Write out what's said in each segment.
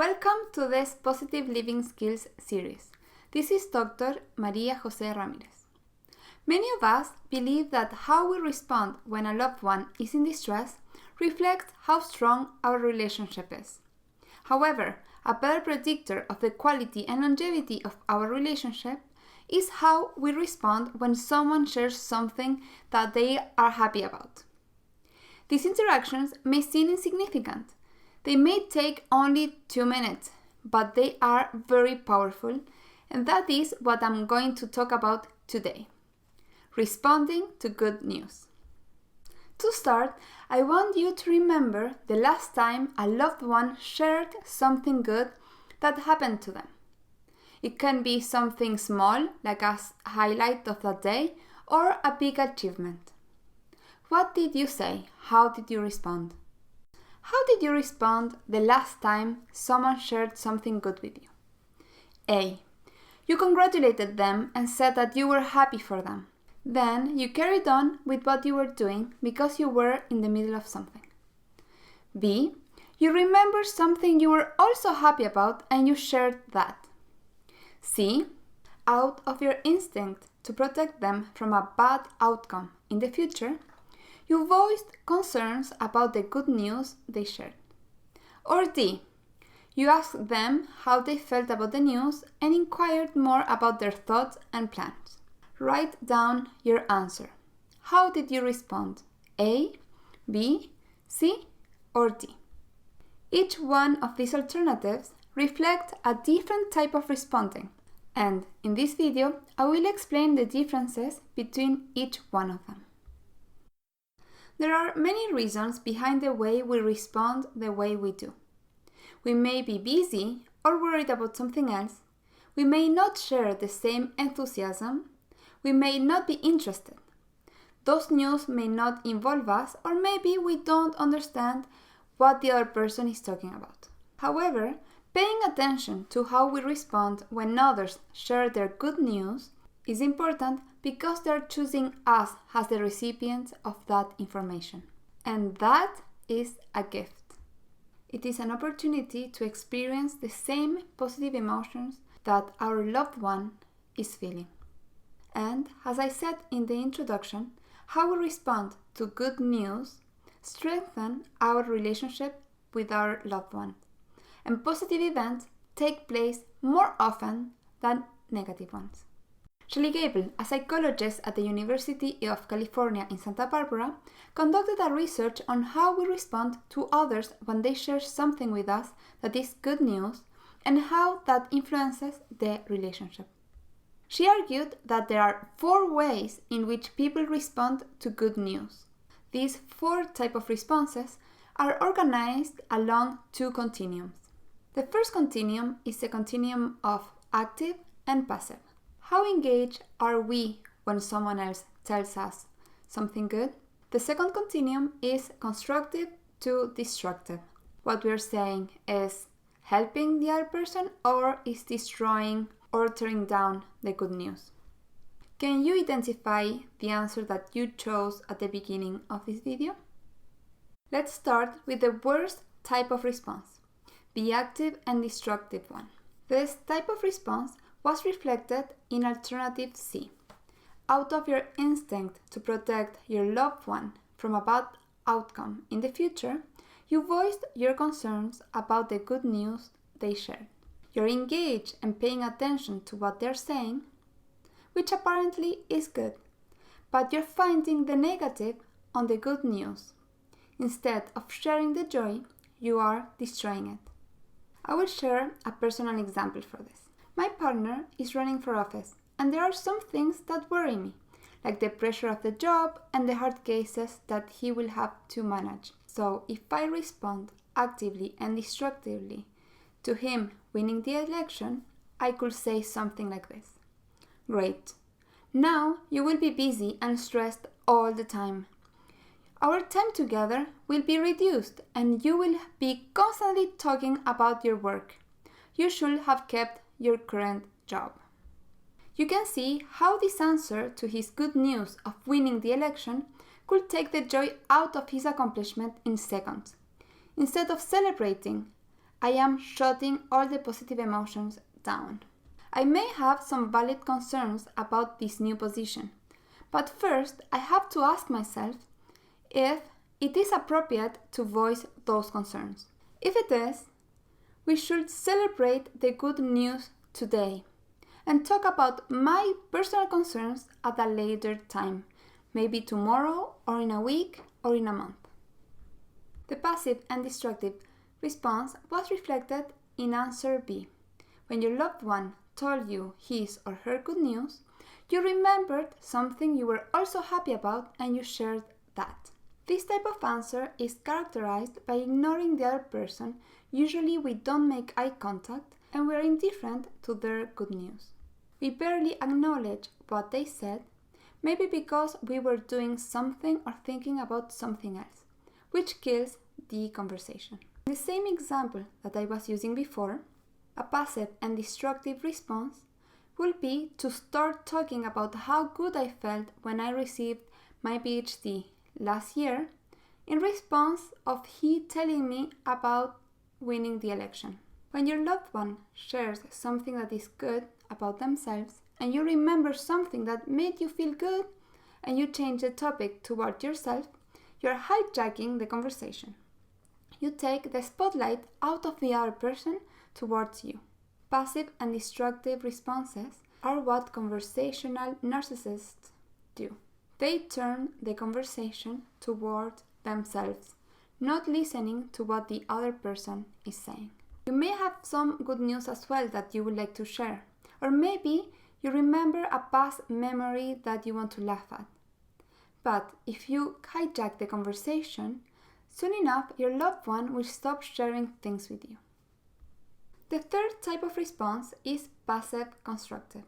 Welcome to this Positive Living Skills series. This is Dr. Maria Jose Ramirez. Many of us believe that how we respond when a loved one is in distress reflects how strong our relationship is. However, a better predictor of the quality and longevity of our relationship is how we respond when someone shares something that they are happy about. These interactions may seem insignificant. They may take only 2 minutes, but they are very powerful, and that is what I'm going to talk about today. Responding to good news. To start, I want you to remember the last time a loved one shared something good that happened to them. It can be something small, like a highlight of the day, or a big achievement. What did you say? How did you respond? How did you respond the last time someone shared something good with you? A. You congratulated them and said that you were happy for them. Then you carried on with what you were doing because you were in the middle of something. B. You remembered something you were also happy about and you shared that. C. Out of your instinct to protect them from a bad outcome in the future, you voiced concerns about the good news they shared. Or D. You asked them how they felt about the news and inquired more about their thoughts and plans. Write down your answer. How did you respond? A, B, C, or D? Each one of these alternatives reflects a different type of responding, and in this video I will explain the differences between each one of them. There are many reasons behind the way we respond the way we do. We may be busy or worried about something else. We may not share the same enthusiasm. We may not be interested. Those news may not involve us, or maybe we don't understand what the other person is talking about. However, paying attention to how we respond when others share their good news is important because they are choosing us as the recipients of that information. And that is a gift. It is an opportunity to experience the same positive emotions that our loved one is feeling. And as I said in the introduction, how we respond to good news strengthens our relationship with our loved one. And positive events take place more often than negative ones. Shelly Gable, a psychologist at the University of California in Santa Barbara, conducted a research on how we respond to others when they share something with us that is good news and how that influences the relationship. She argued that there are 4 ways in which people respond to good news. These 4 types of responses are organized along 2 continuums. The first continuum is the continuum of active and passive. How engaged are we when someone else tells us something good? The second continuum is constructive to destructive. What we're saying is helping the other person or is destroying or tearing down the good news. Can you identify the answer that you chose at the beginning of this video? Let's start with the worst type of response, the active and destructive one. This type of response was reflected in alternative C. Out of your instinct to protect your loved one from a bad outcome in the future, you voiced your concerns about the good news they shared. You're engaged and paying attention to what they're saying, which apparently is good, but you're finding the negative on the good news. Instead of sharing the joy, you are destroying it. I will share a personal example for this. My partner is running for office, and there are some things that worry me, like the pressure of the job and the hard cases that he will have to manage. So if I respond actively and destructively to him winning the election, I could say something like this. Great. Now you will be busy and stressed all the time. Our time together will be reduced and you will be constantly talking about your work. You should have kept your current job. You can see how this answer to his good news of winning the election could take the joy out of his accomplishment in seconds. Instead of celebrating I am shutting all the positive emotions down. I may have some valid concerns about this new position, but first I have to ask myself if it is appropriate to voice those concerns. If it is, we should celebrate the good news today and talk about my personal concerns at a later time, maybe tomorrow or in a week or in a month. The passive and destructive response was reflected in answer B. When your loved one told you his or her good news, you remembered something you were also happy about and you shared that. This type of answer is characterized by ignoring the other person. Usually we don't make eye contact and we're indifferent to their good news. We barely acknowledge what they said, maybe because we were doing something or thinking about something else, which kills the conversation. In the same example that I was using before, a passive and destructive response will be to start talking about how good I felt when I received my PhD last year in response of he telling me about winning the election. When your loved one shares something that is good about themselves and you remember something that made you feel good and you change the topic toward yourself, you're hijacking the conversation. You take the spotlight out of the other person towards you. Passive and destructive responses are what conversational narcissists do. They turn the conversation toward themselves, not listening to what the other person is saying. You may have some good news as well that you would like to share, or maybe you remember a past memory that you want to laugh at. But if you hijack the conversation, soon enough your loved one will stop sharing things with you. The third type of response is passive constructive.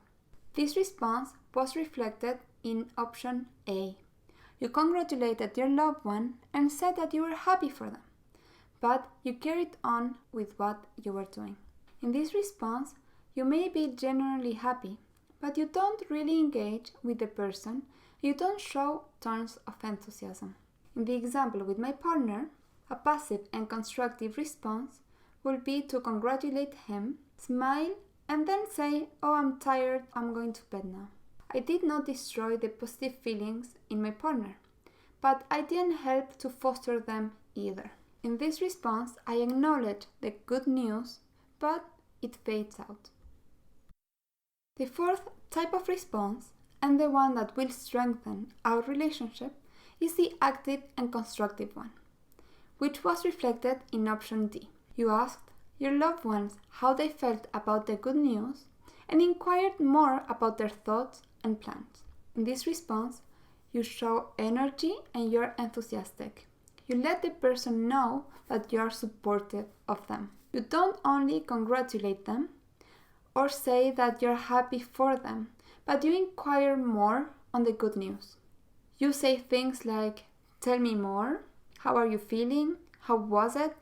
This response was reflected in option A. You congratulated your loved one and said that you were happy for them, but you carried on with what you were doing. In this response, you may be genuinely happy, but you don't really engage with the person. You don't show tons of enthusiasm. In the example with my partner, a passive and constructive response will be to congratulate him, smile, and then say, "Oh, I'm tired, I'm going to bed now." I did not destroy the positive feelings in my partner, but I didn't help to foster them either. In this response, I acknowledge the good news, but it fades out. The fourth type of response, and the one that will strengthen our relationship, is the active and constructive one, which was reflected in option D. You asked your loved ones how they felt about the good news and inquired more about their thoughts and plans. In this response, you show energy and you're enthusiastic. You let the person know that you are supportive of them. You don't only congratulate them or say that you're happy for them, but you inquire more on the good news. You say things like, "Tell me more. How are you feeling? How was it?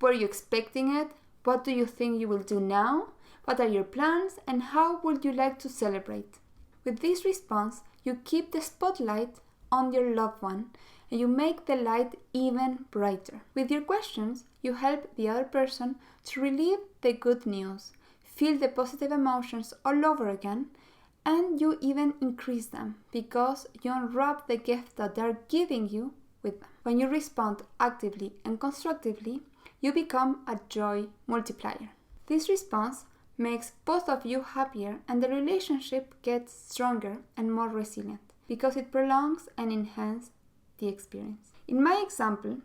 Were you expecting it? What do you think you will do now? What are your plans? And how would you like to celebrate?" With this response, you keep the spotlight on your loved one and you make the light even brighter. With your questions, you help the other person to relieve the good news, feel the positive emotions all over again, and you even increase them because you unwrap the gift that they're giving you with them. When you respond actively and constructively, you become a joy multiplier. This response makes both of you happier and the relationship gets stronger and more resilient because it prolongs and enhances the experience. In my example,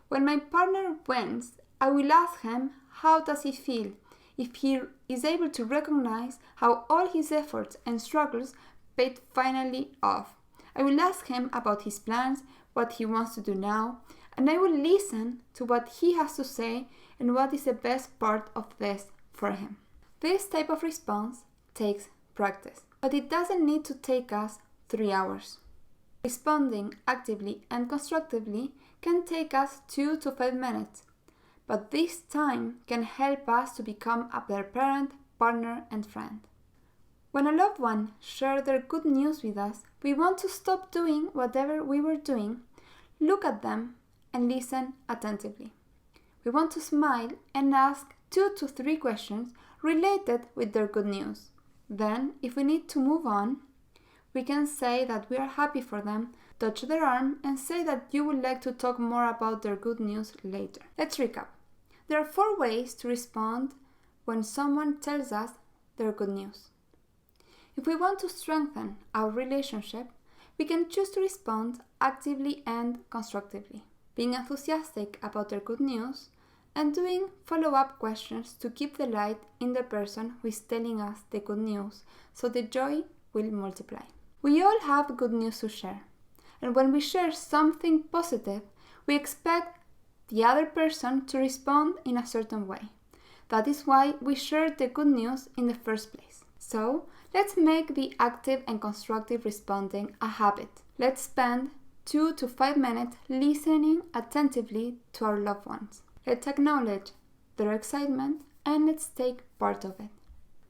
when my partner wins, I will ask him how does he feel if he is able to recognize how all his efforts and struggles paid finally off. I will ask him about his plans, what he wants to do now, and I will listen to what he has to say and what is the best part of this for him. This type of response takes practice, but it doesn't need to take us 3 hours. Responding actively and constructively can take us 2 to 5 minutes, but this time can help us to become a better parent, partner, and friend. When a loved one shares their good news with us, we want to stop doing whatever we were doing, look at them, and listen attentively. We want to smile and ask 2 to 3 questions related with their good news. Then, if we need to move on, we can say that we are happy for them, touch their arm, and say that you would like to talk more about their good news later. Let's recap. There are 4 ways to respond when someone tells us their good news. If we want to strengthen our relationship, we can choose to respond actively and constructively, being enthusiastic about their good news and doing follow-up questions to keep the light in the person who is telling us the good news so the joy will multiply. We all have good news to share, and when we share something positive, we expect the other person to respond in a certain way. That is why we share the good news in the first place. So, let's make the active and constructive responding a habit. Let's spend 2 to 5 minutes listening attentively to our loved ones. Let's acknowledge their excitement and let's take part of it.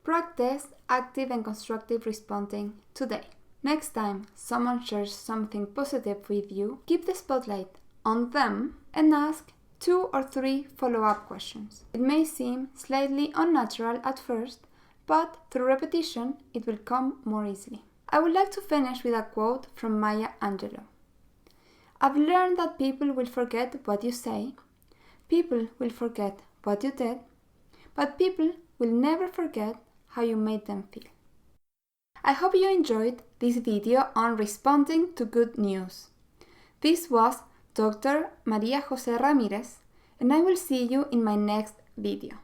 Practice active and constructive responding today. Next time someone shares something positive with you, keep the spotlight on them and ask 2 or 3 follow-up questions. It may seem slightly unnatural at first, but through repetition, it will come more easily. I would like to finish with a quote from Maya Angelou. I've learned that people will forget what you say, people will forget what you did, but people will never forget how you made them feel. I hope you enjoyed this video on responding to good news. This was Dr. Maria Jose Ramirez, and I will see you in my next video.